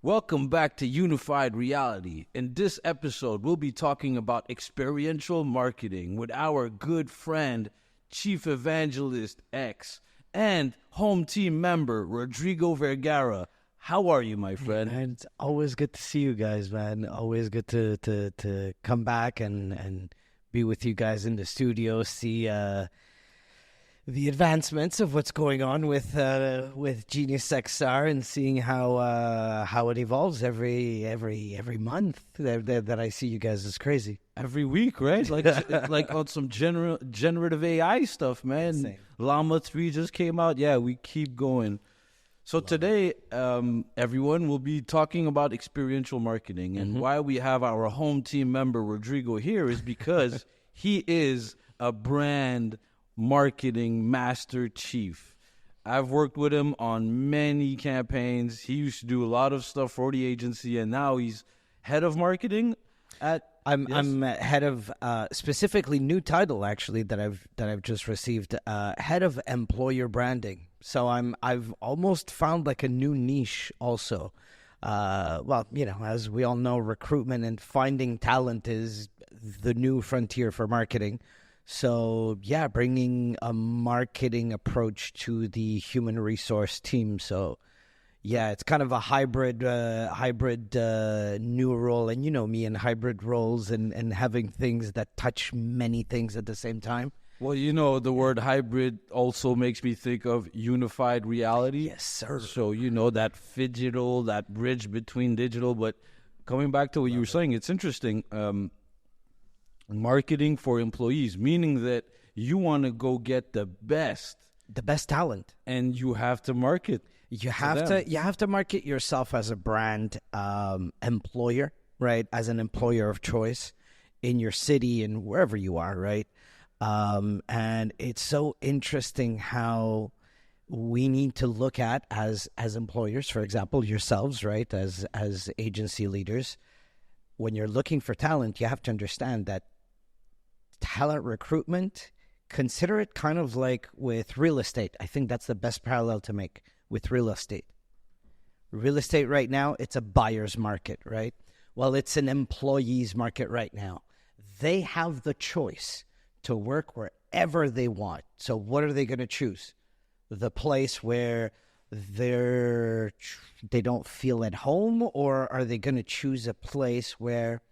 Welcome back to Unified Reality. In this episode, we'll be talking about experiential marketing with our good friend, Chief Evangelist X, and home team member, Rodrigo Vergara. How are you, my friend? And it's always good to see you guys, man. Always good to come back and be with you guys in the studio, see the advancements of what's going on with Genius XR and seeing how it evolves every month. That I see you guys is crazy. Every week, right? Like on some generative AI stuff, man. Insane. Llama 3 just came out. Yeah, we keep going. So today, everyone will be talking about experiential marketing. And why we have our home team member, Rodrigo, here is because he is a brand marketing master chief. I've worked with him on many campaigns. He used to do a lot of stuff for the agency, and now he's head of marketing at... I'm head of specifically new title actually that I've just received, head of employer branding. So I've almost found like a new niche also. Well, you know, as we all know, recruitment and finding talent is the new frontier for marketing. So yeah, bringing a marketing approach to the human resource team. So yeah, it's kind of a hybrid new role. And you know me and hybrid roles and having things that touch many things at the same time. Well, you know, the word hybrid also makes me think of unified reality. Yes, sir. So, you know, that phygital, that bridge between digital. But coming back to what you were saying, it's interesting. Marketing for employees, meaning that you want to go get the best talent. And you have to market. You have to market yourself as a brand employer, right? As an employer of choice in your city and wherever you are, right? And it's so interesting how we need to look at as employers, for example, yourselves, right? As agency leaders, when you're looking for talent, you have to understand that talent recruitment, consider it kind of like with real estate. I think that's the best parallel to make with real estate. Real estate right now, it's a buyer's market, right? Well, it's an employee's market right now. They have the choice to work wherever they want. So what are they going to choose? The place where they don't feel at home, or are they going to choose a place where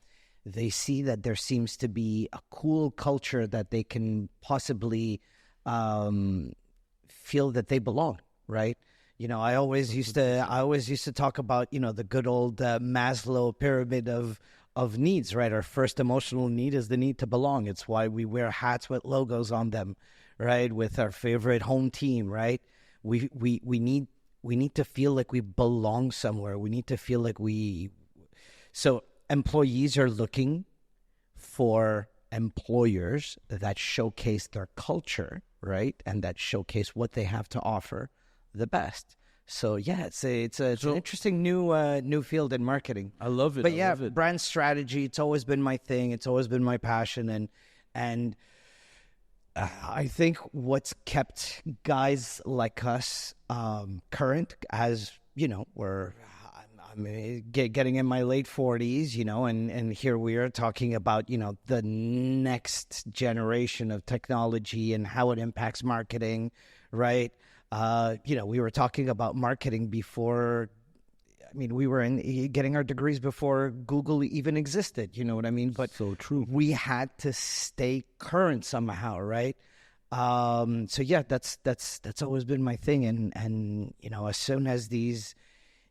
they see that there seems to be a cool culture that they can possibly feel that they belong, right? You know, I always used to talk about, you know, the good old Maslow pyramid of needs, right? Our first emotional need is the need to belong. It's why we wear hats with logos on them, right? With our favorite home team, right? We need to feel like we belong somewhere. We need to feel like so employees are looking for employers that showcase their culture, right? And that showcase what they have to offer the best. So yeah, it's an interesting new field in marketing. I love it. But yeah, brand strategy, it's always been my thing. It's always been my passion, and I think what's kept guys like us current, as you know, I'm getting in my late 40s, you know, and here we are talking about, you know, the next generation of technology and how it impacts marketing, right? You know, we were talking about marketing before. I mean, we were getting our degrees before Google even existed. You know what I mean? But so true. We had to stay current somehow, right? So yeah, that's always been my thing. And you know, as soon as these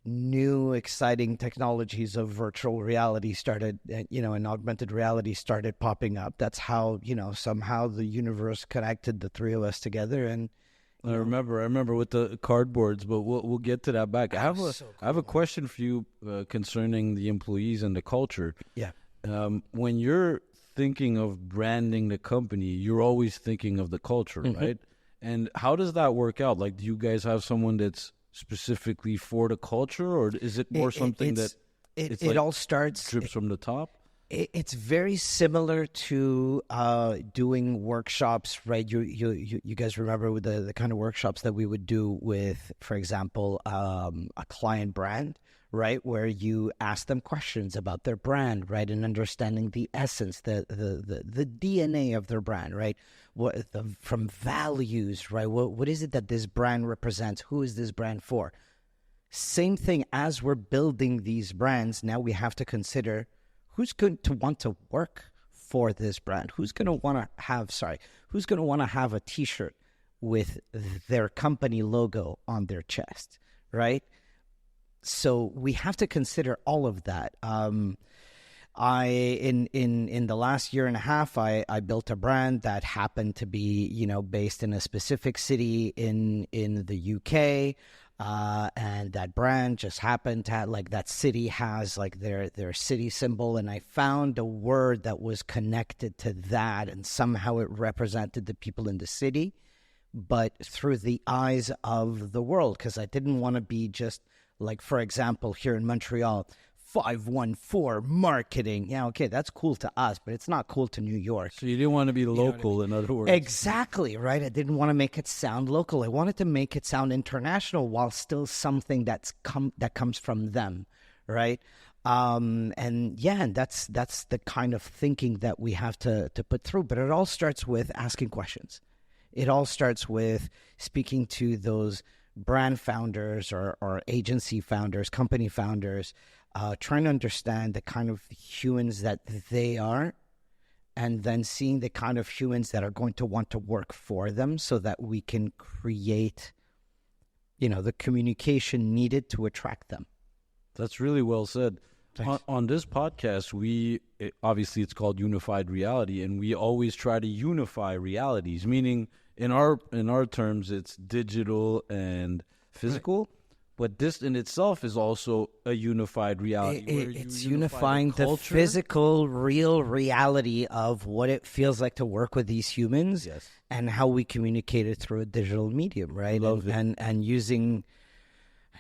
new exciting technologies of virtual reality started, you know, and augmented reality started popping up, that's how, you know, somehow the universe connected the three of us together. And I remember with the cardboards, but we'll get to that back. I have a question for you concerning the employees and the culture. Yeah. When you're thinking of branding the company, you're always thinking of the culture, right? And how does that work out? Like, do you guys have someone that's specifically for the culture, or is it more something that it all starts drips from the top? It's very similar to doing workshops, right? You guys remember with the kind of workshops that we would do with, for example, a client brand, right? Where you ask them questions about their brand, right? And understanding the essence, the DNA of their brand, right? From values, right? What is it that this brand represents? Who is this brand for? Same thing as we're building these brands, now we have to consider who's going to want to work for this brand. Who's going to want to have a t-shirt with their company logo on their chest, right? So we have to consider all of that. In the last year and a half, I built a brand that happened to be, based in a specific city in the UK. And that brand just happened to have, that city has their city symbol, and I found a word that was connected to that, and somehow it represented the people in the city, but through the eyes of the world, because I didn't want to be just for example, here in Montreal, 514 marketing. Yeah, okay, that's cool to us, but it's not cool to New York. So you didn't want to be local, in other words. Exactly, right? I didn't want to make it sound local. I wanted to make it sound international while still something that comes from them, right? And that's the kind of thinking that we have to put through. But it all starts with asking questions. It all starts with speaking to those brand founders or agency founders, company founders, trying to understand the kind of humans that they are, and then seeing the kind of humans that are going to want to work for them so that we can create, the communication needed to attract them. That's really well said. On this podcast, obviously it's called Unified Reality, and we always try to unify realities, meaning in our terms, it's digital and physical. Right. But this in itself is also a unified reality. It's unifying the physical, real reality of what it feels like to work with these humans, yes, and how we communicate it through a digital medium, right? And using,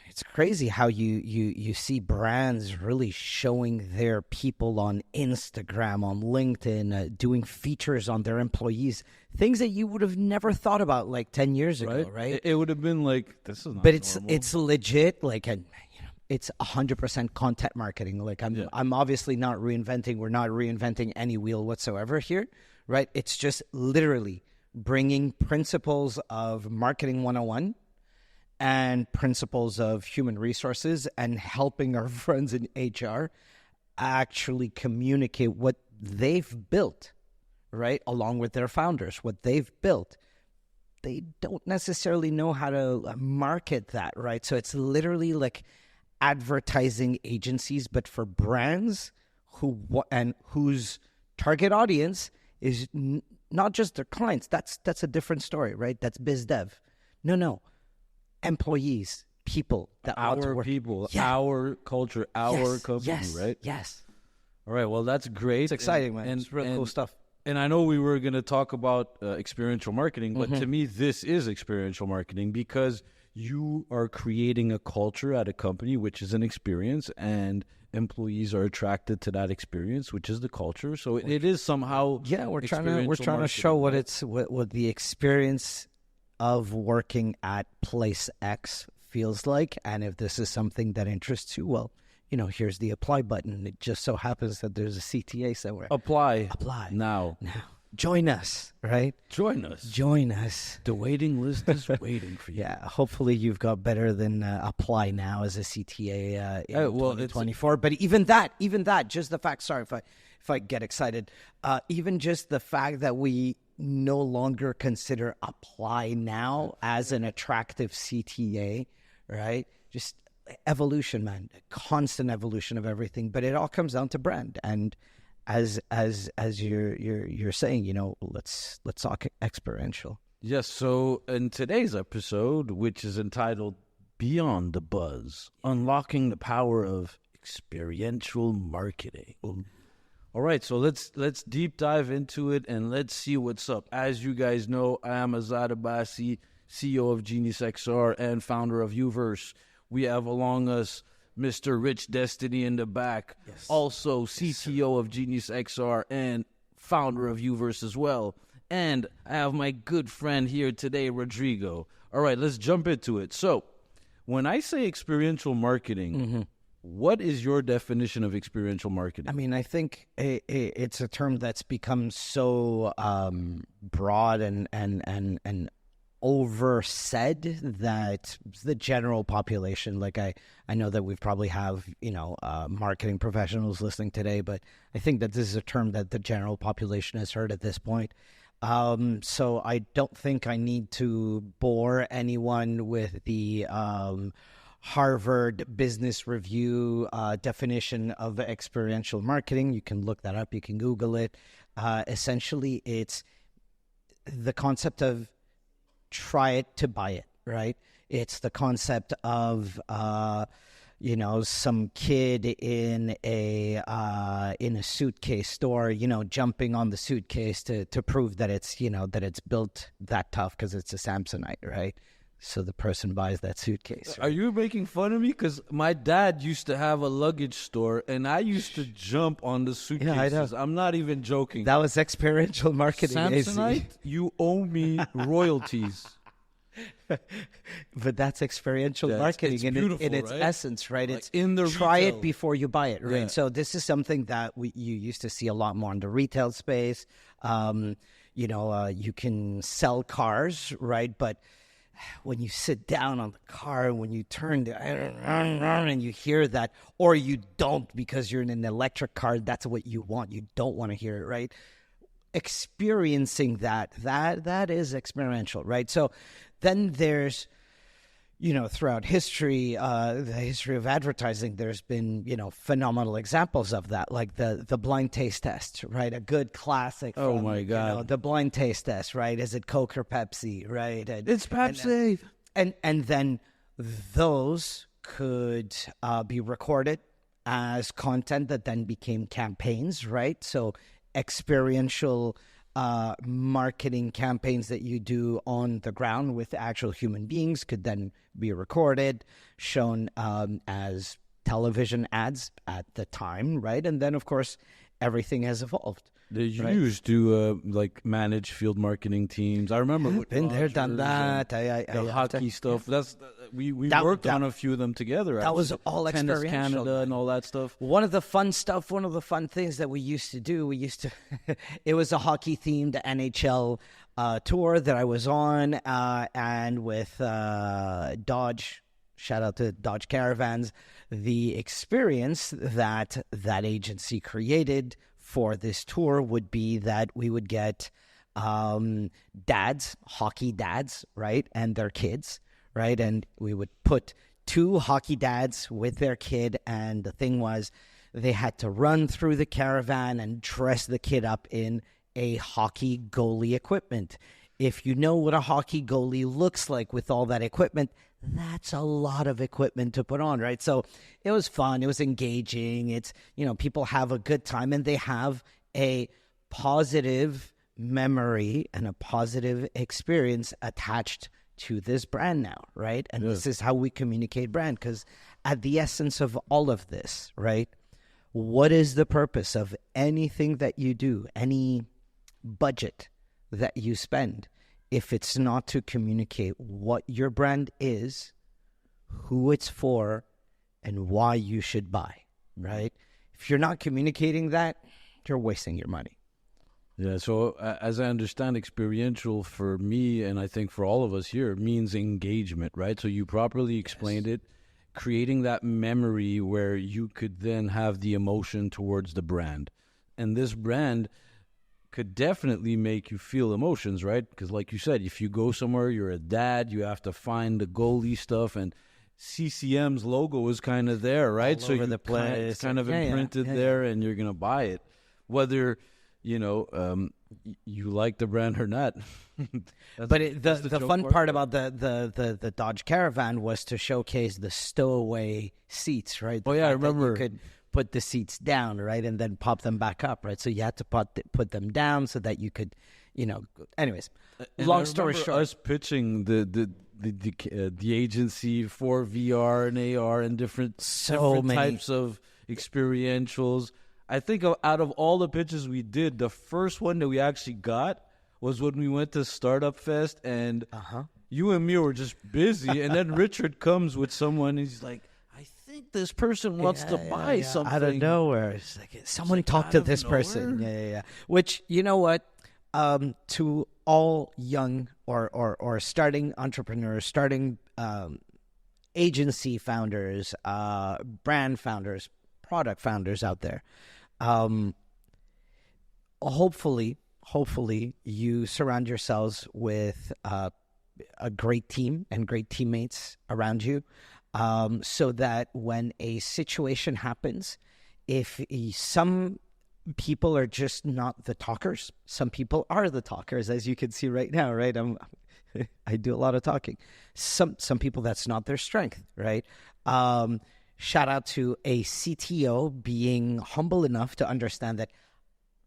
it's crazy how you see brands really showing their people on Instagram, on LinkedIn, doing features on their employees, things that you would have never thought about 10 years ago, right? It would have been this is not but normal. It's legit, it's 100% content marketing. I'm obviously not reinventing. We're not reinventing any wheel whatsoever here, right? It's just literally bringing principles of marketing 101 and principles of human resources and helping our friends in HR actually communicate what they've built, right? Along with their founders, what they've built. They don't necessarily know how to market that, right? So it's literally advertising agencies, but for brands whose target audience is not just their clients. That's a different story, right? That's biz dev. No. Employees, people that want to work. People, our culture, our company, right? Yes. All right. Well, that's great. It's exciting, man. It's real cool stuff. And I know we were going to talk about experiential marketing, but to me, this is experiential marketing because you are creating a culture at a company, which is an experience, and employees are attracted to that experience, which is the culture. So it is somehow we're trying to show what the experience of working at place X feels like, and if this is something that interests you, well, here's the apply button. It just so happens that there's a CTA somewhere. Apply now. Join us, right? Join us. The waiting list is waiting for you. Yeah, hopefully you've got better than apply now as a CTA in 2024. But even that, just the fact. Sorry if I get excited. Even just the fact that we no longer consider apply now as an attractive CTA, right? Just evolution, man, constant evolution of everything. But it all comes down to brand. And as you're saying, let's talk experiential. Yes. So in today's episode, which is entitled "Beyond the Buzz: Unlocking the Power of Experiential Marketing." All right, so let's deep dive into it and let's see what's up. As you guys know, I am Azad Abbasi, CEO of Genius XR and founder of Uverse. We have along us Mr. Rich Destiny in the back, yes, also CTO of Genius XR and founder of Uverse as well. And I have my good friend here today, Rodrigo. All right, let's jump into it. So when I say experiential marketing, What is your definition of experiential marketing? I mean, I think it's a term that's become so broad and oversaid that the general population, like I know that we probably have, marketing professionals listening today, but I think that this is a term that the general population has heard at this point. So I don't think I need to bore anyone with the Harvard Business Review definition of experiential marketing. You can look that up. You can Google it. Essentially, it's the concept of try it to buy it, right? It's the concept of some kid in a suitcase store, jumping on the suitcase to prove that it's that it's built that tough because it's a Samsonite, right? So the person buys that suitcase. Right? Are you making fun of me? Because my dad used to have a luggage store, and I used to jump on the suitcases. Yeah, I'm not even joking. That was experiential marketing. Samsonite, you owe me royalties. But that's experiential marketing in its essence, right? Like it's in the try retail. It before you buy it, right? Yeah. So this is something that you used to see a lot more in the retail space. You can sell cars, right? But when you sit down on the car, when you turn and you hear that, or you don't because you're in an electric car, that's what you want. You don't want to hear it, right? Experiencing that is experiential, right? So then there's, throughout history, the history of advertising, there's been, phenomenal examples of that, like the blind taste test, right? A good classic. Oh my God. The blind taste test, right? Is it Coke or Pepsi, right? It's Pepsi. And then those could be recorded as content that then became campaigns, right? So experiential marketing campaigns that you do on the ground with actual human beings could then be recorded, shown as television ads at the time, right? And then, of course, everything has evolved. They used to manage field marketing teams. I remember been there, done that. The hockey stuff. We worked on a few of them together. That was all Tennis experiential. Canada and all that stuff. One of the fun things that we used to do, it was a hockey themed NHL tour that I was on, and with Dodge. Shout out to Dodge Caravans. The experience that agency created for this tour would be that we would get hockey dads, right, and their kids, right, and we would put two hockey dads with their kid, and the thing was they had to run through the caravan and dress the kid up in a hockey goalie equipment. If you know what a hockey goalie looks like with all that equipment, that's a lot of equipment to put on, right? So it was fun. It was engaging. It's, people have a good time and they have a positive memory and a positive experience attached to this brand now, right? And This is how we communicate brand, because at the essence of all of this, right, what is the purpose of anything that you do, any budget that you spend, if it's not to communicate what your brand is, who it's for, and why you should buy, right? If you're not communicating that, you're wasting your money. Yeah, so as I understand, experiential for me, and I think for all of us here, means engagement, right? So you properly explained it, creating that memory where you could then have the emotion towards the brand. And this brand could definitely make you feel emotions, right? Because like you said, if you go somewhere, you're a dad, you have to find the goalie stuff, and CCM's logo is kind of there, right? All over the place. It's kind of imprinted there, and you're going to buy it. Whether, you like the brand or not. But the fun part about the Dodge Caravan was to showcase the stowaway seats, right? Oh, yeah, I remember. You could put the seats down, right, and then pop them back up, right? So you had to put them down so that you could, anyways. And long story short, us pitching the agency for VR and AR and different types of experientials. I think out of all the pitches we did, the first one that we actually got was when we went to Startup Fest, and you and me were just busy, and then Richard comes with someone, and he's like, I think this person wants to buy something out of nowhere. It's like someone talk to this person. Yeah. Which, you know what? To all young or starting entrepreneurs, starting agency founders, brand founders, product founders out there, hopefully you surround yourselves with a great team and great teammates around you, so that when a situation happens, if some people are just not the talkers, some people are the talkers, as you can see right now, right? I do a lot of talking. Some people, that's not their strength, right? Shout out to a CTO being humble enough to understand that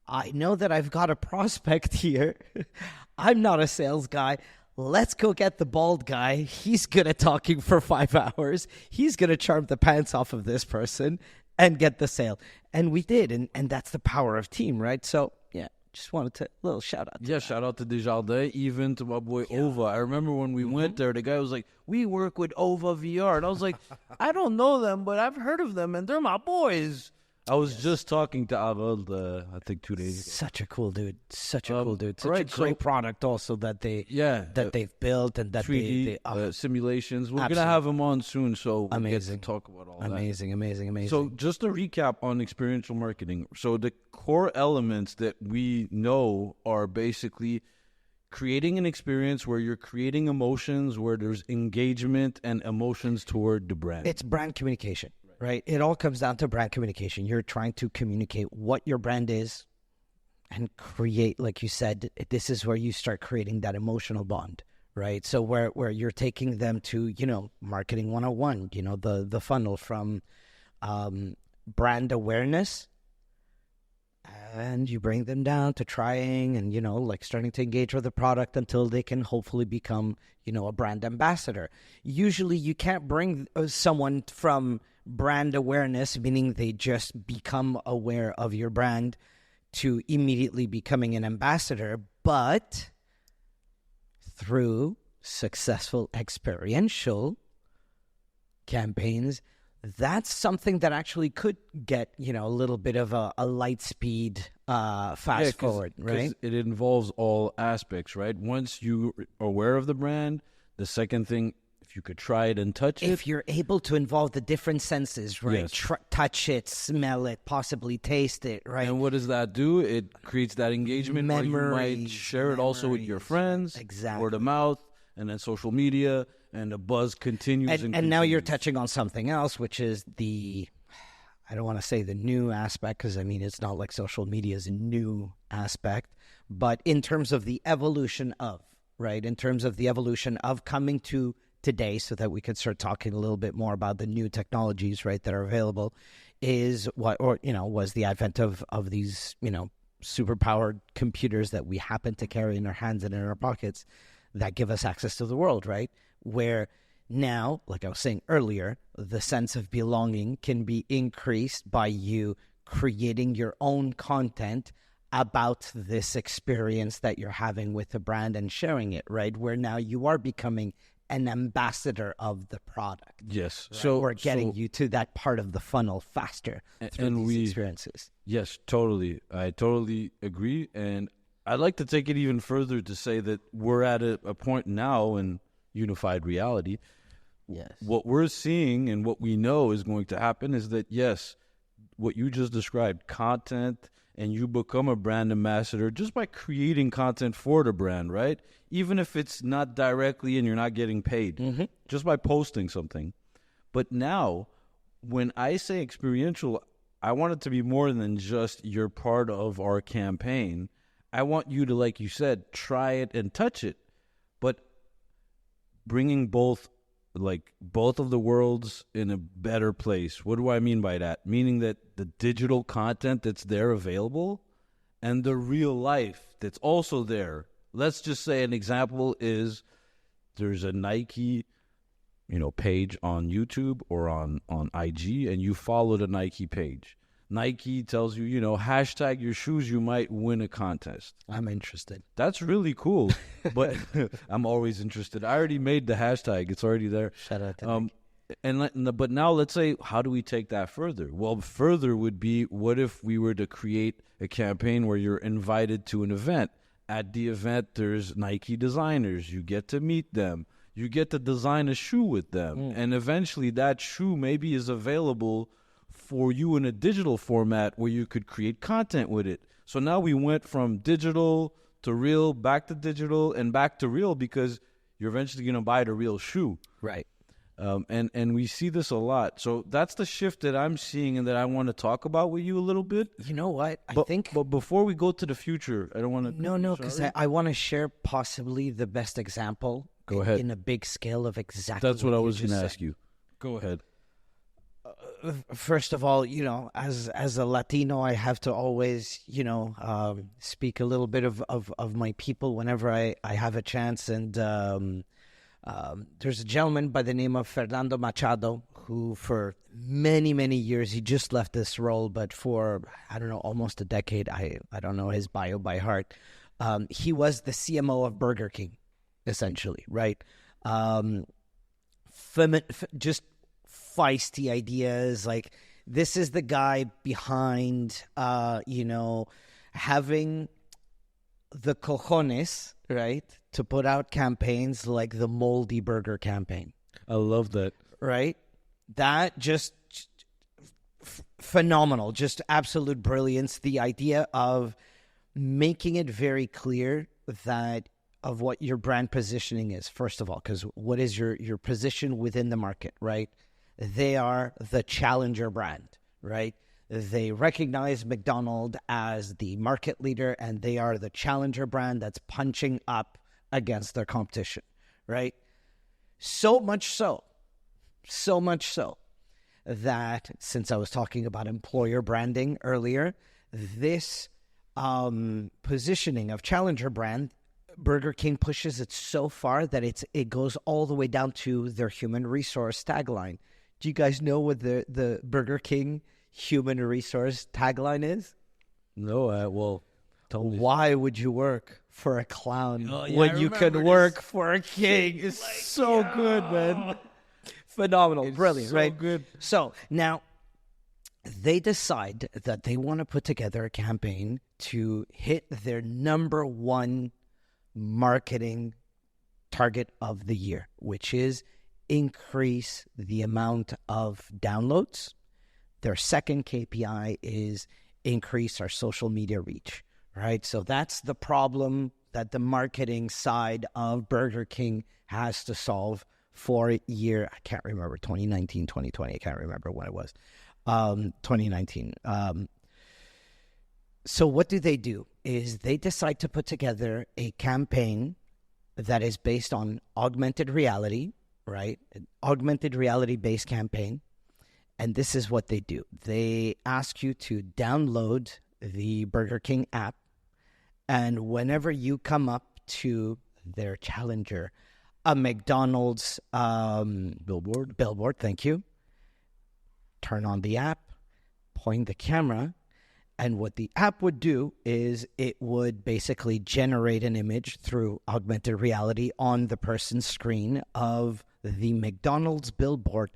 I know that I've got a prospect here. I'm not a sales guy. Let's go get the bald guy. He's good at talking for 5 hours. He's going to charm the pants off of this person and get the sale. And we did. And that's the power of team, right? So, yeah, just wanted to, little shout out. Yeah, shout out to Desjardins, even to my boy Ova. I remember when we went there, the guy was like, we work with Ova VR. And I was like, I don't know them, but I've heard of them, and they're my boys. I was just talking to Azad, I think 2 days ago. Such a cool dude. Such a great so, product also that they've built and that 3D simulations. We're going to have him on soon, so we'll get to talk about all that. Amazing. So just to recap on experiential marketing. So the core elements that we know are basically creating an experience where you're creating emotions, where there's engagement and emotions toward the brand. It's brand communication. Right. It all comes down to brand communication. You're trying to communicate what your brand is and create, like you said, this is where you start creating that emotional bond, right? So where you're taking them to, marketing 101, the funnel from brand awareness, and you bring them down to trying and, starting to engage with the product until they can hopefully become, a brand ambassador. Usually you can't bring someone from brand awareness, meaning they just become aware of your brand, to immediately becoming an ambassador, but through successful experiential campaigns, that's something that actually could get, a little bit of a light speed fast forward, right? It involves all aspects, right? Once you're aware of the brand, the second thing, if you could try it and touch it. If you're able to involve the different senses, right? Yes. Touch it, smell it, possibly taste it, right? And what does that do? It creates that engagement. Memories, or you might share it also with your friends. Exactly. Word of mouth, and then social media, and the buzz continues. And now you're touching on something else, which is I don't want to say the new aspect, because, it's not like social media is a new aspect, but in terms of the evolution of, right? In terms of the evolution of coming to today, so that we could start talking a little bit more about the new technologies, right, that are available, was the advent of these, super powered computers that we happen to carry in our hands and in our pockets that give us access to the world, right? Where now, like I was saying earlier, the sense of belonging can be increased by you creating your own content about this experience that you're having with the brand and sharing it, right? Where now you are becoming an ambassador of the product. Yes. Right? So we're getting you to that part of the funnel faster through these experiences. Yes, totally. I totally agree. And I'd like to take it even further to say that we're at a point now in unified reality. Yes. What we're seeing and what we know is going to happen is that, yes, what you just described, content, and you become a brand ambassador just by creating content for the brand, right? Even if it's not directly and you're not getting paid, just by posting something. But now, when I say experiential, I want it to be more than just you're part of our campaign. I want you to, like you said, try it and touch it. But bringing both of the worlds in a better place. What do I mean by that? Meaning that the digital content that's there available and the real life that's also there. Let's just say an example is there's a Nike, page on YouTube or on IG, and you follow the Nike page. Nike tells you, hashtag your shoes, you might win a contest. I'm interested. That's really cool, but I'm always interested. I already made the hashtag. It's already there. Shout out to Nike. But now let's say, how do we take that further? Well, further would be, what if we were to create a campaign where you're invited to an event? At the event, there's Nike designers. You get to meet them. You get to design a shoe with them. And eventually that shoe maybe is available for you in a digital format where you could create content with it. So now we went from digital to real, back to digital, and back to real, because you're eventually going to buy the real shoe. Right. And we see this a lot. So that's the shift that I'm seeing and that I want to talk about with you a little bit. You know what? But before we go to the future, I don't want to... No, because I want to share possibly the best example. Go ahead. In a big scale of exactly That's what I was going to ask you. Go ahead. First of all, as a Latino, I have to always, speak a little bit of my people whenever I have a chance. And there's a gentleman by the name of Fernando Machado who for many, many years, he just left this role, but for, I don't know, almost a decade, I don't know his bio by heart. He was the CMO of Burger King, essentially, right? Just feisty ideas. Like, this is the guy behind, having the cojones, right, to put out campaigns like the Moldy Burger campaign. I love that. Right? That just phenomenal, just absolute brilliance. The idea of making it very clear that of what your brand positioning is, first of all, because what is your position within the market, right? They are the challenger brand, right? They recognize McDonald's as the market leader, and they are the challenger brand that's punching up against their competition, right? So much so that, since I was talking about employer branding earlier, this positioning of challenger brand, Burger King pushes it so far that it goes all the way down to their human resource tagline. Do you guys know what the Burger King human resource tagline is? No, well, totally. Why would you work for a clown when you can work for a king? It's like, so good, man. Phenomenal. It's brilliant, so right? Good. So now they decide that they want to put together a campaign to hit their number one marketing target of the year, which is increase the amount of downloads. Their second KPI is increase our social media reach, right? So that's the problem that the marketing side of Burger King has to solve for a year. I can't remember, 2019, 2020. I can't remember when it was. 2019. So what do? Is they decide to put together a campaign that is based on augmented reality, right? An augmented reality-based campaign. And this is what they do. They ask you to download the Burger King app. And whenever you come up to their challenger, a McDonald's billboard, thank you, turn on the app, point the camera, and what the app would do is it would basically generate an image through augmented reality on the person's screen of the McDonald's billboard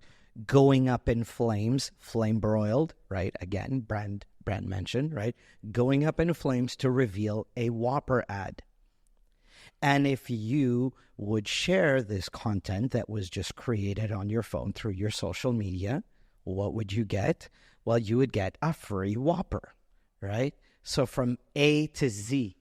going up in flames, flame broiled, right? Again, brand mentioned, right? Going up in flames to reveal a Whopper ad. And if you would share this content that was just created on your phone through your social media, what would you get? Well, you would get a free Whopper, right? So from A to Z,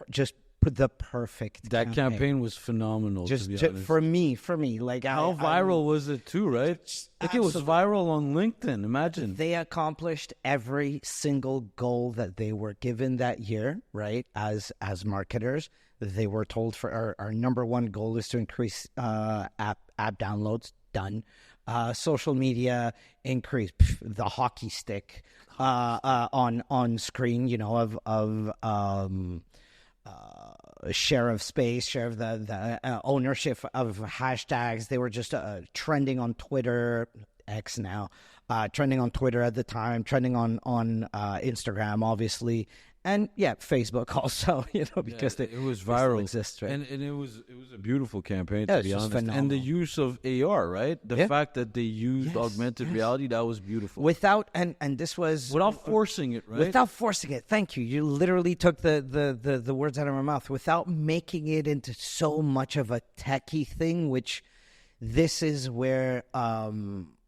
just put the perfect That campaign was phenomenal, just to be honest. For me. Like, how viral was it too, right? Like, it was viral on LinkedIn, imagine. They accomplished every single goal that they were given that year, right? As marketers, they were told for our number one goal is to increase app downloads. Done. Social media increase, the hockey stick on screen, share of space, share of the ownership of hashtags. They were just trending on Twitter, X now, trending on Twitter at the time, trending on Instagram, obviously, And yeah, Facebook also, because it was they still viral, exist, right? and it was a beautiful campaign, Yeah, to it's be just honest. And the phenomenal. use of AR, right? The Yeah. fact that they used Yes, augmented yes. reality, that was beautiful. Without and this was Without forcing it, right? Without forcing it. Thank you. You literally took the words out of my mouth. Without making it into so much of a techie thing, which this is where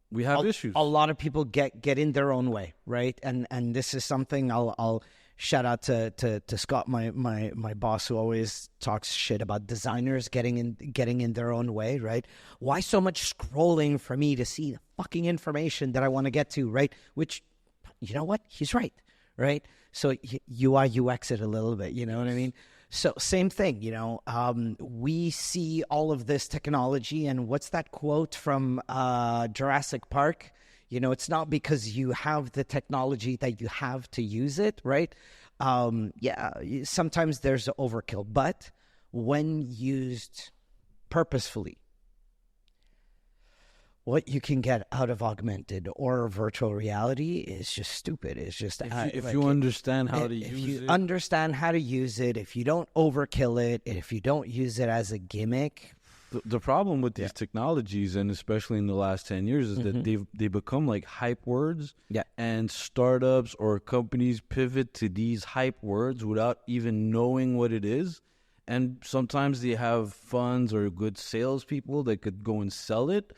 we have issues. A lot of people get in their own way, right? And this is something I'll shout out to Scott, my boss, who always talks shit about designers getting in their own way, right? Why so much scrolling for me to see the fucking information that I want to get to, right? Which, you know what? He's right, right? So UI UX it a little bit, you know what I mean? So same thing, we see all of this technology, and what's that quote from Jurassic Park? It's not because you have the technology that you have to use it, right? Sometimes there's overkill, but when used purposefully, what you can get out of augmented or virtual reality is just stupid. It's just if you understand how to use it. If you understand how to use it, if you don't overkill it, if you don't use it as a gimmick. The problem with these technologies, and especially in the last 10 years, is that they become like hype words. Yeah. And startups or companies pivot to these hype words without even knowing what it is. And sometimes they have funds or good salespeople that could go and sell it,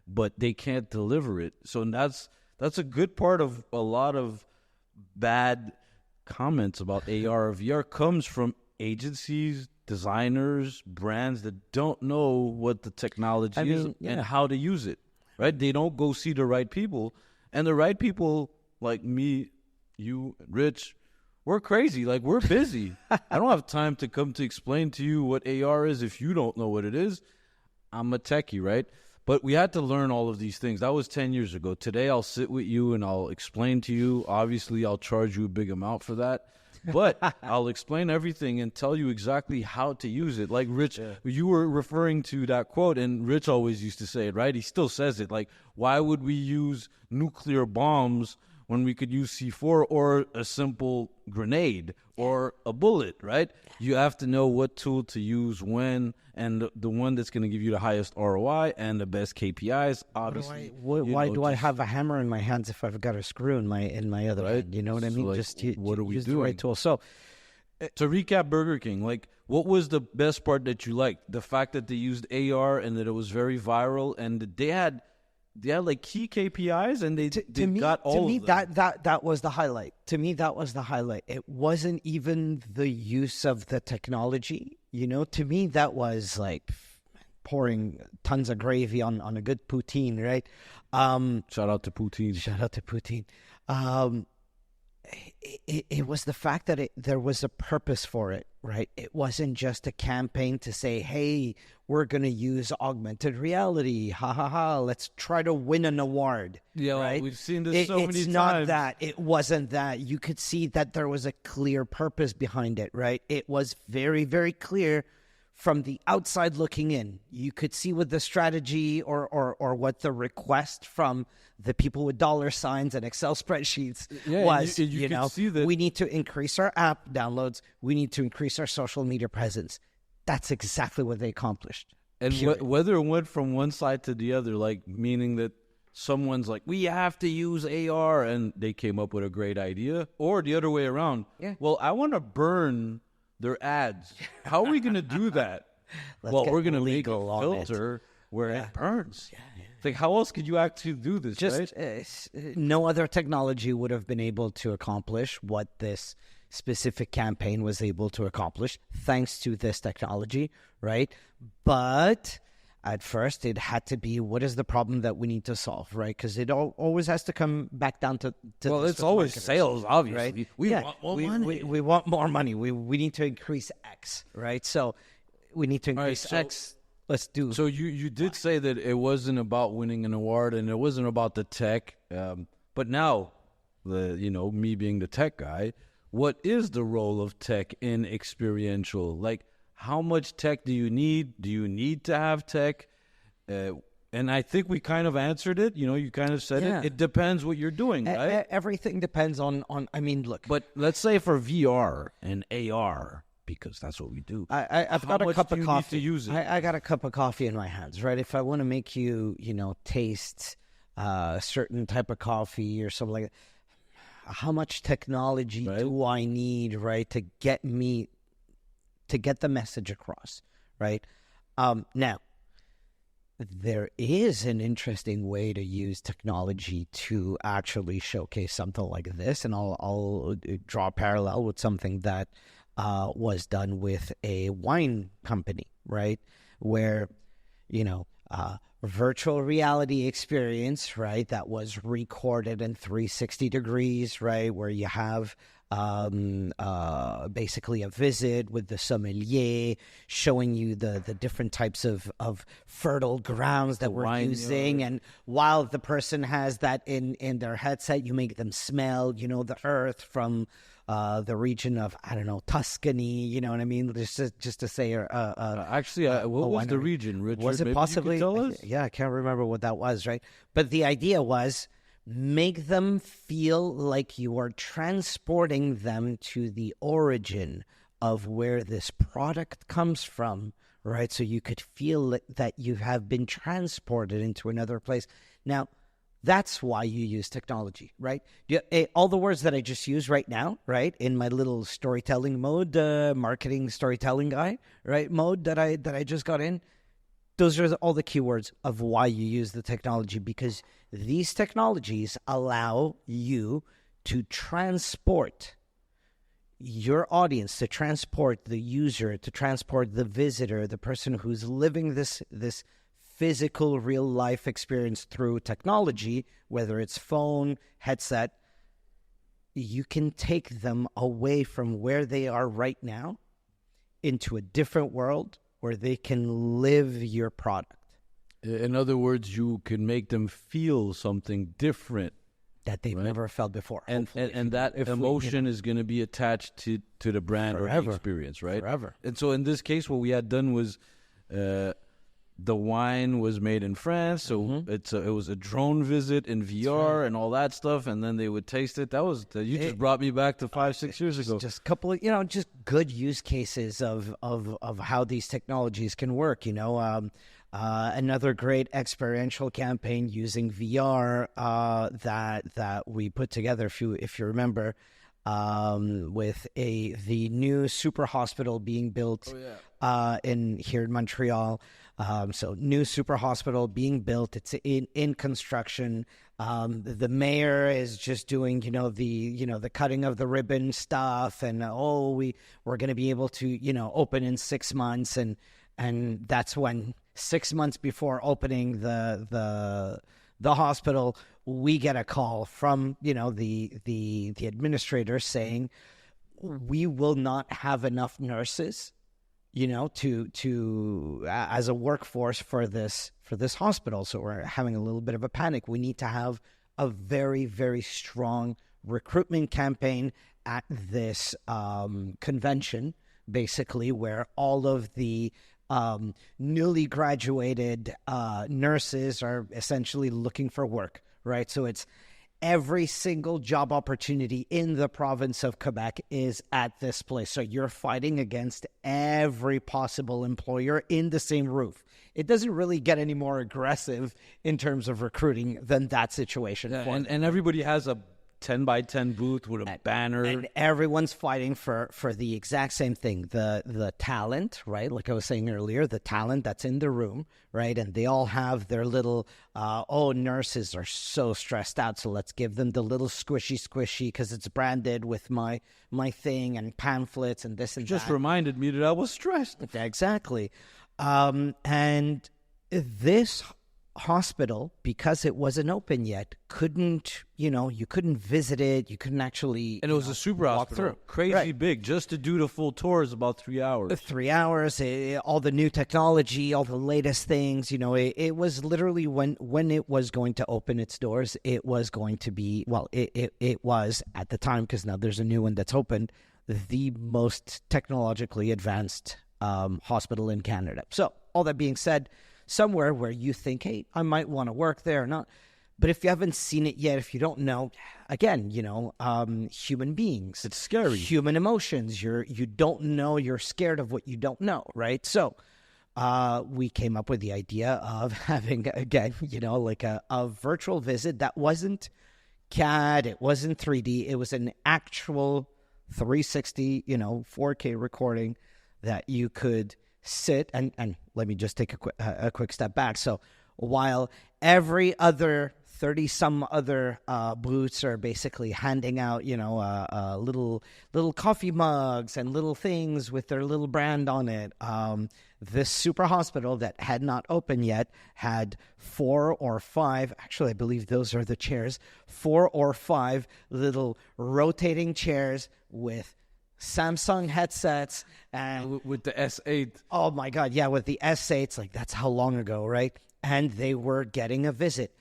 but they can't deliver it. So that's a good part of a lot of bad comments about AR or VR comes from agencies, designers, brands that don't know what the technology is and how to use it, right? They don't go see the right people. And the right people like me, you, Rich, we're crazy. Like, we're busy. I don't have time to come to explain to you what AR is if you don't know what it is. I'm a techie, right? But we had to learn all of these things. That was 10 years ago. Today, I'll sit with you and I'll explain to you. Obviously, I'll charge you a big amount for that. But I'll explain everything and tell you exactly how to use it. Like Rich, you were referring to that quote, and Rich always used to say it, right? He still says it. Like, why would we use nuclear bombs when we could use C4 or a simple grenade or a bullet, right? You have to know what tool to use when, and the one that's going to give you the highest ROI and the best KPIs, obviously. Why do I have a hammer in my hands if I've got a screw in my other hand? You know what I mean? Like, just what are we use doing? the right tool. So to recap Burger King, like, what was the best part that you liked? The fact that they used AR and that it was very viral, and that they had like key KPIs, and they got all of them. That was the highlight. To me, that was the highlight. It wasn't even the use of the technology. To me, that was like pouring tons of gravy on a good poutine, right? Shout out to poutine. Shout out to poutine. It was the fact that there was a purpose for it, right? It wasn't just a campaign to say, hey, we're going to use augmented reality. Ha, ha, ha. Let's try to win an award. Yeah, right? We've seen this so many times. It's not that. It wasn't that. You could see that there was a clear purpose behind it, right? It was very, very clear from the outside looking in. You could see what the strategy or what the request from the people with dollar signs and Excel spreadsheets was. You can see that we need to increase our app downloads. We need to increase our social media presence. That's exactly what they accomplished. And whether it went from one side to the other, like meaning that someone's like, we have to use AR, and they came up with a great idea, or the other way around. Yeah. Well, I want to burn their ads. How are we going to do that? Well, we're going to make a filter where it burns. Yeah. Like, how else could you actually do this? Right? No other technology would have been able to accomplish what this specific campaign was able to accomplish, thanks to this technology, right? But at first, it had to be, what is the problem that we need to solve, right? Because it always has to come back down to well, it's always sales, obviously. Right? We want more money. We want more money. We need to increase X, right? So we need to increase X. Let's do. So you did say that it wasn't about winning an award and it wasn't about the tech. But now, me being the tech guy, what is the role of tech in experiential? Like, how much tech do you need? Do you need to have tech? And I think we kind of answered it. You kind of said it. It depends what you're doing, right? Everything depends on. I mean, look. But let's say for VR and AR, because that's what we do. I've got a cup of coffee. Need to use it? I got a cup of coffee in my hands, right? If I want to make you, taste a certain type of coffee or something like that, how much technology do I need, right, to get the message across, right? Now, there is an interesting way to use technology to actually showcase something like this, and I'll draw a parallel with something that was done with a wine company, right? Where, virtual reality experience, right? That was recorded in 360 degrees, right? Where you have basically a visit with the sommelier showing you the different types of fertile grounds that we're using. And while the person has that in their headset, you make them smell, the earth from the region of, I don't know, Tuscany, you know what I mean? Just to say, actually, what was the region, Richard? Was it Maybe possibly? you could tell us? Yeah, I can't remember what that was, right? But the idea was make them feel like you are transporting them to the origin of where this product comes from, right? So you could feel that you have been transported into another place. Now, that's why you use technology, right? All the words that I just used right now, right, in my little storytelling mode, marketing storytelling guy, right, mode that I just got in, those are all the keywords of why you use the technology, because these technologies allow you to transport your audience, to transport the user, to transport the visitor, the person who's living this physical, real-life experience through technology, whether it's phone, headset. You can take them away from where they are right now into a different world where they can live your product. In other words, you can make them feel something different that they've never felt before. And that emotion is going to be attached to the brand forever, or the experience, right? Forever. And so in this case, what we had done was the wine was made in France, so it was a drone visit in VR and all that stuff, and then they would taste it. You just brought me back to 5-6 years ago. Just a couple of just good use cases of how these technologies can work. Another great experiential campaign using VR that we put together, if you remember, with the new super hospital being built here in Montreal. So new super hospital being built. It's in construction. The mayor is just doing, the cutting of the ribbon stuff, and we're going to be able to, open in 6 months, and that's when 6 months before opening the hospital, we get a call from, the administrator saying we will not have enough nurses, to as a workforce for this hospital. So we're having a little bit of a panic. We need to have a very, very strong recruitment campaign at this convention, basically, where all of the newly graduated nurses are essentially looking for work, right? So it's every single job opportunity in the province of Quebec is at this place. So you're fighting against every possible employer in the same roof. It doesn't really get any more aggressive in terms of recruiting than that situation. And everybody has a 10 by 10 booth with a banner, and everyone's fighting for the exact same thing, the talent, right? Like I was saying earlier, the talent that's in the room, right? And they all have their little nurses are so stressed out, so let's give them the little squishy because it's branded with my thing and pamphlets and this and just that. Reminded me that I was stressed. Exactly. And this hospital, because it wasn't open yet, couldn't, you couldn't visit it. You couldn't actually, and it was a super hospital, crazy big. Just to do the full tour is about 3 hours. 3 hours, all the new technology, all the latest things. It was literally when it was going to open its doors, it was going to be, it was at the time, because now there's a new one that's opened, the most technologically advanced hospital in Canada. So all that being said, somewhere where you think, hey, I might want to work there or not. But if you haven't seen it yet, if you don't know, again, human beings. It's scary. Human emotions. You don't know. You're scared of what you don't know, right? So we came up with the idea of having, again, like a virtual visit that wasn't CAD. It wasn't 3D. It was an actual 360, 4K recording that you could sit and let me just take a quick step back. So while every other 30 some other booths are basically handing out, little coffee mugs and little things with their little brand on it. This super hospital that had not opened yet had 4 or 5, actually I believe those are the chairs, 4 or 5 little rotating chairs with Samsung headsets and with the S8. Oh my God, yeah, with the S8s, like that's how long ago, right? And they were getting a visit.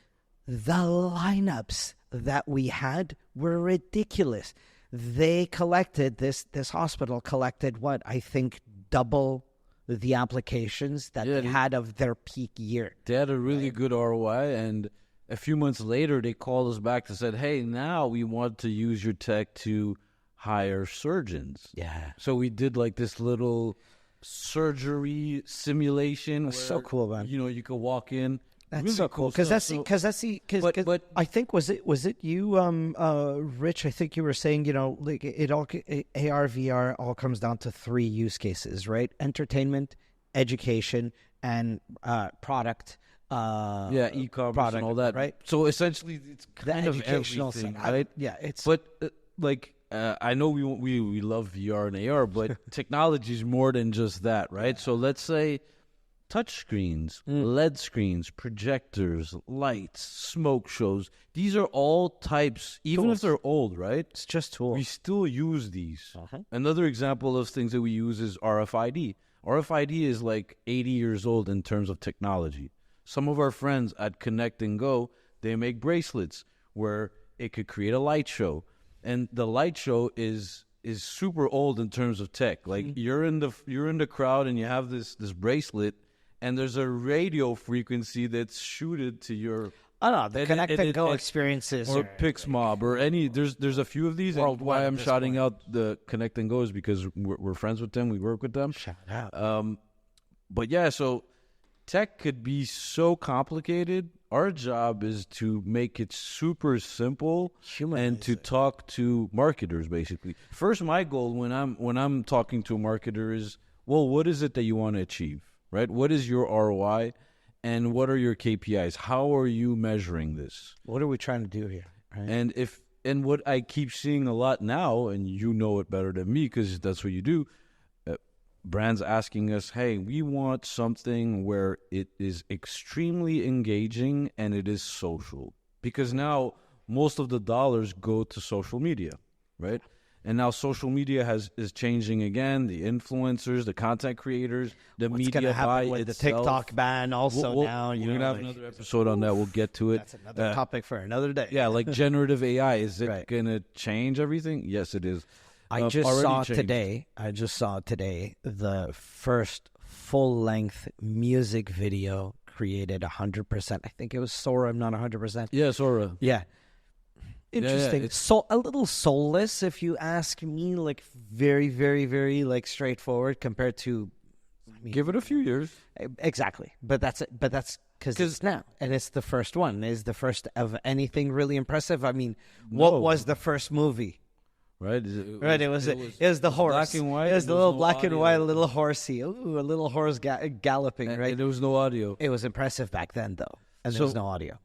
The lineups that we had were ridiculous. They collected, this hospital collected what? I think double the applications that they had of their peak year. They had a really good ROI, and a few months later, they called us back and said, hey, now we want to use your tech to hire surgeons. Yeah. So we did like this little surgery simulation. Where, so cool, man. You could walk in. That's really so cool because but I think was it you, Rich? I think you were saying like AR VR all comes down to 3 use cases, right? Entertainment, education, and product. E-commerce and all that, right? So essentially, it's kind of educational everything, side. right? It's but I know we love VR and AR, but technology is more than just that, right? So let's say touch screens, LED screens, projectors, lights, smoke shows. These are all types, even tools. If they're old, right? It's just tools. We still use these. Another example of things that we use is RFID. RFID is like 80 years old in terms of technology. Some of our friends at Connect and Go, they make bracelets where it could create a light show. And the light show is super old in terms of tech. Like you're in the crowd and you have this bracelet, and there's a radio frequency that's shooted to your. Oh no, the Connect and Go experiences or Pixmob or any. There's a few of these. And why I'm shouting out the Connect and Go is because we're friends with them. We work with them. Shout out. But yeah, so tech could be so complicated. Our job is to make it super simple and to talk to marketers. Basically, first my goal when I'm talking to a marketer is, well, what is it that you want to achieve? Right? What is your ROI, and what are your KPIs? How are you measuring this? What are we trying to do here? Right? And what I keep seeing a lot now, and you know it better than me because that's what you do, brands asking us, hey, we want something where it is extremely engaging and it is social. Because now most of the dollars go to social media, right? And now social media is changing again. The influencers, the content creators, the What's media buy with itself. the TikTok ban also now. We're going to have another episode on that. We'll get to it. That's another topic for another day. Yeah, like generative AI. Is it Right. going to change everything? Yes, it is. I just saw changed. today the first full-length music video created 100%. I think it was Sora. I'm not 100%. Yeah, Sora. Yeah. Interesting. it's- So a little soulless, if you ask me. Like very, very, very like straightforward compared to. Give it a few years. Exactly, but that's it. But that's because it's now, and it's the first one. It's the first of anything really impressive. I mean, what was the first movie? Right? It was the horse. Black and white. It was the little black and audio. white little horsey. Ooh, a little horse galloping, right? And there was no audio. It was impressive back then, though, and there was no audio.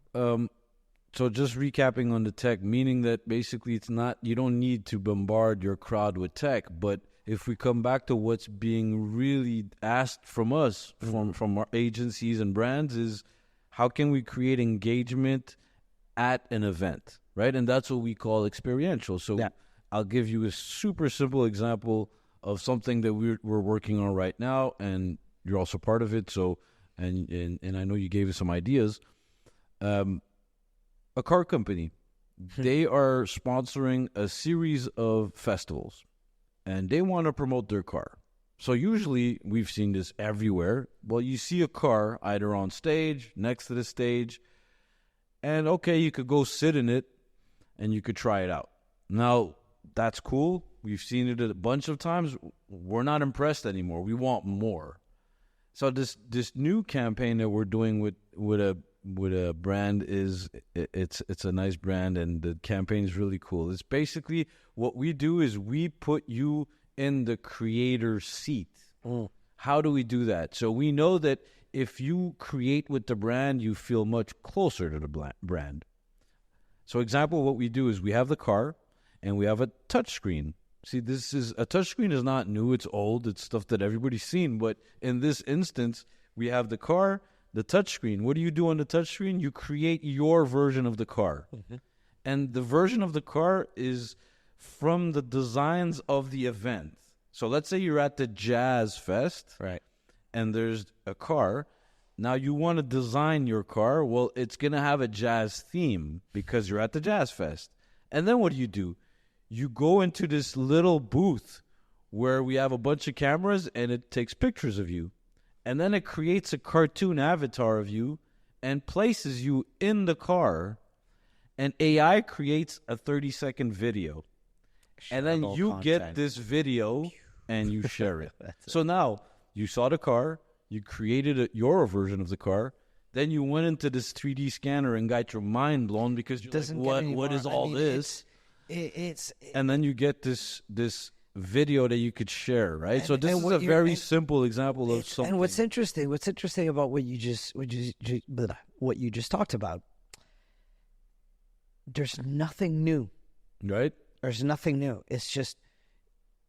So just recapping on the tech, meaning that basically it's not, you don't need to bombard your crowd with tech, but if we come back to what's being really asked from us, from our agencies and brands, is how can we create engagement at an event, right? And that's what we call experiential. So I'll give you a super simple example of something that we're working on right now, and you're also part of it. So, and I know you gave us some ideas. A car company, they are sponsoring a series of festivals, and they want to promote their car. So usually we've seen this everywhere. Well, you see a car either on stage, next to the stage, and okay, you could go sit in it and you could try it out. Now, that's cool. We've seen it a bunch of times. We're not impressed anymore. We want more. So this new campaign that we're doing with a brand it's a nice brand, and the campaign is really cool. It's basically what we do is we put you in the creator's seat. How do we do that? So we know that if you create with the brand, you feel much closer to the brand. So example, what we do is we have the car and we have a touch screen. See, a touchscreen is not new. It's old. It's stuff that everybody's seen. But in this instance, we have the car, the touchscreen. What do you do on the touchscreen? You create your version of the car. Mm-hmm. And the version of the car is from the designs of the event. So let's say you're at the Jazz Fest. Right. And there's a car. Now you want to design your car. Well, it's going to have a jazz theme because you're at the Jazz Fest. And then what do? You go into this little booth where we have a bunch of cameras and it takes pictures of you. And then it creates a cartoon avatar of you and places you in the car. And AI creates a 30-second video. And then you get this video and you share it. So now you saw the car. You created your version of the car. Then you went into this 3D scanner and got your mind blown because you're like, what is all this? And then you get this video that you could share, right? So this is a very simple example of something. And what's interesting about what you just talked about, there's nothing new. Right? There's nothing new. It's just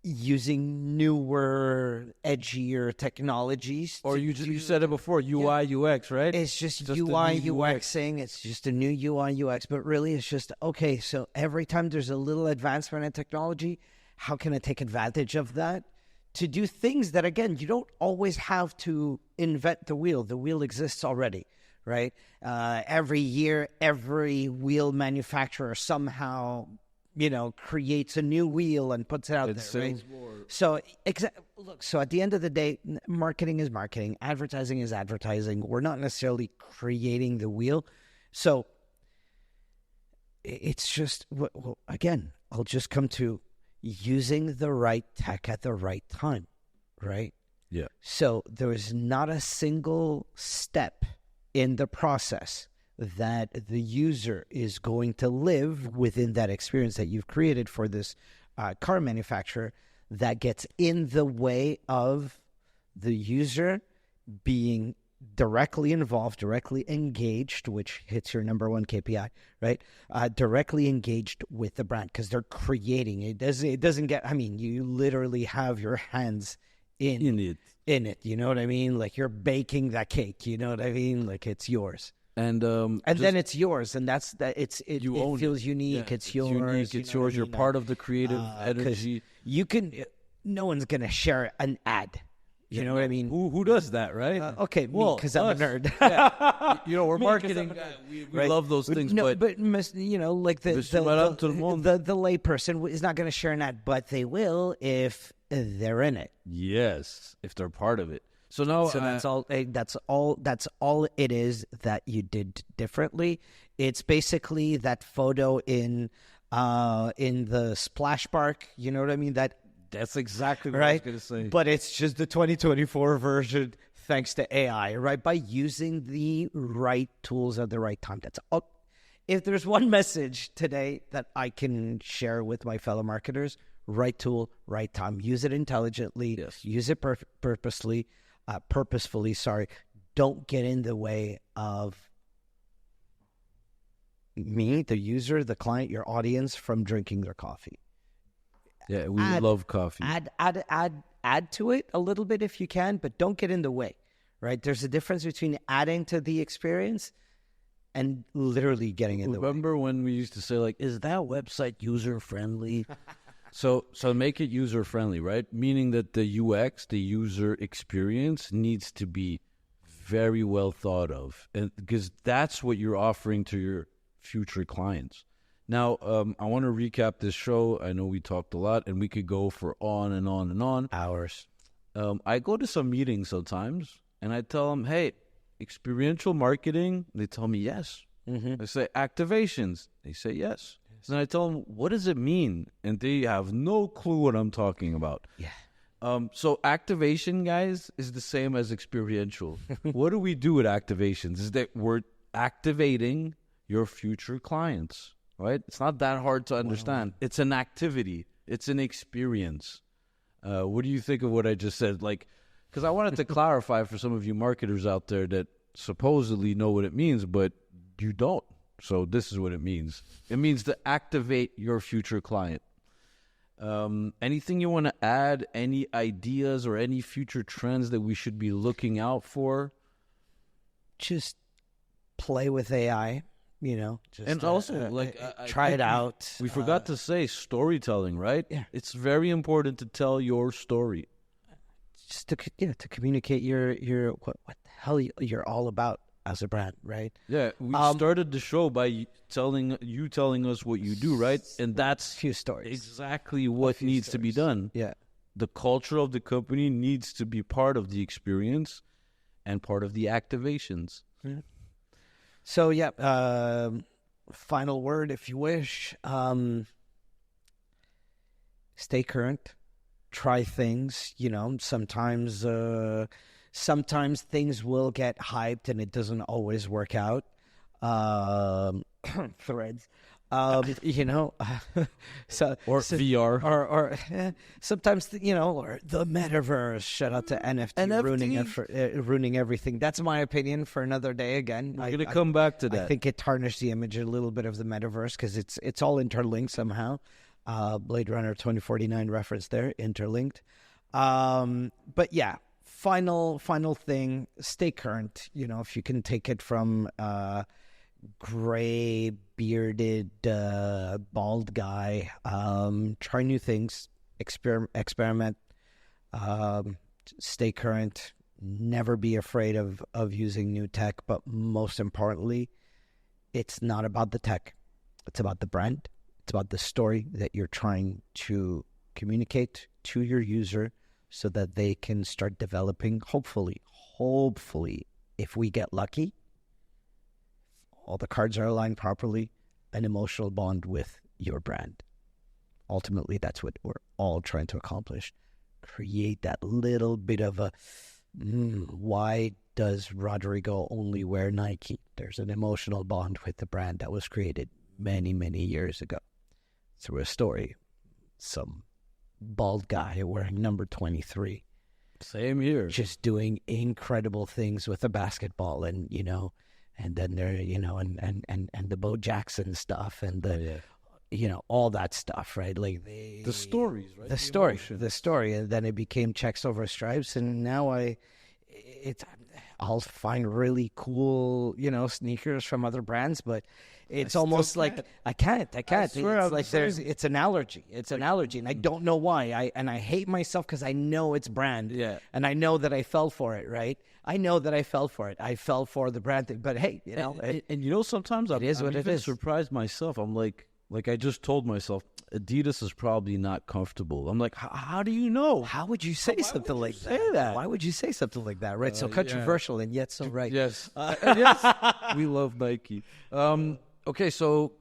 using newer, edgier technologies. Or you said it before, UI, UX, right? It's just UI, UXing. It's just a new UI, UX. But really, it's just, okay, so every time there's a little advancement in technology, how can I take advantage of that to do things that, again, you don't always have to invent the wheel. The wheel exists already, right? Every year, every wheel manufacturer somehow creates a new wheel and puts it out there, right? More. So, look, so at the end of the day, marketing is marketing. Advertising is advertising. We're not necessarily creating the wheel. So, it's just, again, I'll just come to using the right tech at the right time, right? Yeah. So, there is not a single step in the process that the user is going to live within that experience that you've created for this car manufacturer that gets in the way of the user being directly involved, directly engaged, which hits your number one KPI, right? Directly engaged with the brand because they're creating it. It doesn't get, you literally have your hands in it. You know what I mean? Like you're baking that cake. You know what I mean? Like it's yours. And then it's yours, and that's that. It feels unique. Yeah, it's yours. It's yours. You're part of the creative energy. No one's gonna share an ad. You know what I mean? Who does that, right? Okay, me, because I'm a nerd. Yeah. We're marketing. We right? love those things, like the layperson is not going to share an ad, but they will if they're in it. Yes, if they're part of it. So that's all. That's all it is that you did differently. It's basically that photo in the splash park. You know what I mean? That's exactly what right? I was going to say. But it's just the 2024 version, thanks to AI, right? By using the right tools at the right time. That's all. If there's one message today that I can share with my fellow marketers, right tool, right time. Use it intelligently. Yes. Use it purposefully. Don't get in the way of me, the user, the client, your audience from drinking their coffee. Yeah, we love coffee. Add to it a little bit if you can, but don't get in the way, right? There's a difference between adding to the experience and literally getting in the way. Remember when we used to say, like, is that website user-friendly? So make it user-friendly, right? Meaning that the UX, the user experience, needs to be very well thought of, and because that's what you're offering to your future clients. Now, I want to recap this show. I know we talked a lot, and we could go for on and on and on. Hours. I go to some meetings sometimes, and I tell them, hey, experiential marketing. They tell me yes. I say activations. They say yes. And I tell them, what does it mean? And they have no clue what I'm talking about. Yeah. So activation, guys, is the same as experiential. What do we do with activations? Is that we're activating your future clients, right? It's not that hard to understand. Wow. It's an activity. It's an experience. What do you think of what I just said? Like, because I wanted to clarify for some of you marketers out there that supposedly know what it means, but you don't. So this is what it means. It means to activate your future client. Anything you want to add? Any ideas or any future trends that we should be looking out for? Just play with AI, just, and also try it out. We forgot to say storytelling, right? Yeah. It's very important to tell your story. Just to communicate your what the hell you're all about as a brand, right? Yeah, we started the show by telling us what you do, right? And that's few stories. Exactly what needs to be done. Yeah. The culture of the company needs to be part of the experience and part of the activations. Yeah. So, final word, if you wish. Stay current. Try things. Sometimes things will get hyped and it doesn't always work out. Threads. So VR, or sometimes or the metaverse. Shout out to NFT. ruining everything. That's my opinion for another day. Again, I'm gonna come back to that. I think it tarnished the image a little bit of the metaverse because it's all interlinked somehow. Blade Runner 2049 reference there, interlinked. But yeah, final thing. Stay current. If you can take it from gray bearded bald guy, try new things, experiment, stay current, never be afraid of using new tech, but most importantly, it's not about the tech, it's about the brand, it's about the story that you're trying to communicate to your user so that they can start developing, hopefully, if we get lucky, all the cards are aligned properly, an emotional bond with your brand. Ultimately, that's what we're all trying to accomplish. Create that little bit of a, why does Rodrigo only wear Nike? There's an emotional bond with the brand that was created many, many years ago through a story. Some bald guy wearing number 23. Same here. Just doing incredible things with a basketball and, and then there, and the Bo Jackson stuff and the, all that stuff, right? Like the stories, right? The story. And then it became Checks Over Stripes. And now I'll find really cool, sneakers from other brands, but it's almost like I can't. I swear it's like it's an allergy. It's an allergy, and I don't know why. I hate myself because I know it's brand. Yeah. And I know that I fell for it, right? I know that I fell for it. I fell for the brand thing. But hey, sometimes I'm even surprised myself. I'm like I just told myself, Adidas is probably not comfortable. I'm like, how do you know? How would you say something like that? Why would you say something like that? Right? So controversial and yet so right. Yes. Yes. We love Nike. Okay, so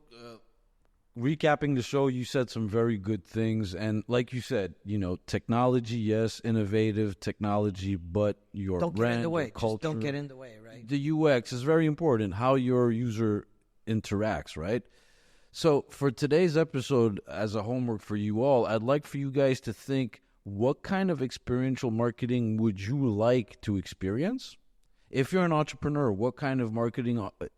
recapping the show, you said some very good things. And like you said, technology, yes, innovative technology, but your don't brand, get in the way. your culture. Just don't get in the way, right? The UX is very important, how your user interacts, right? So for today's episode, as a homework for you all, I'd like for you guys to think, what kind of experiential marketing would you like to experience? If you're an entrepreneur, what kind of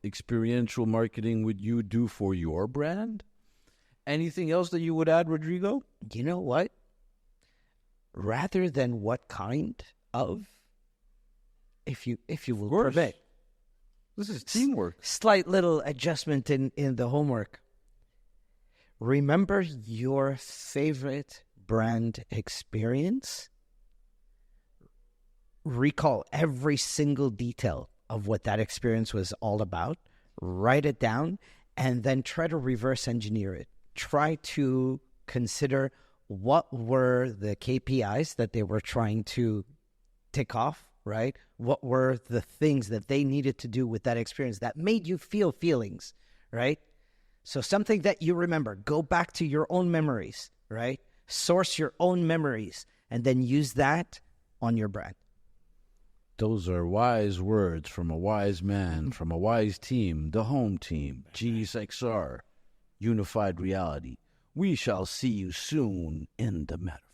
experiential marketing would you do for your brand? Anything else that you would add, Rodrigo? You know what? Rather than what kind of, if you will permit. This is teamwork. Slight little adjustment in the homework. Remember your favorite brand experience. Recall every single detail of what that experience was all about. Write it down and then try to reverse engineer it. Try to consider what were the KPIs that they were trying to tick off, right? What were the things that they needed to do with that experience that made you feel feelings, right? So something that you remember, go back to your own memories, right? Source your own memories and then use that on your brand. Those are wise words from a wise man, from a wise team, the home team, GXR, Unified Reality. We shall see you soon in the metaverse.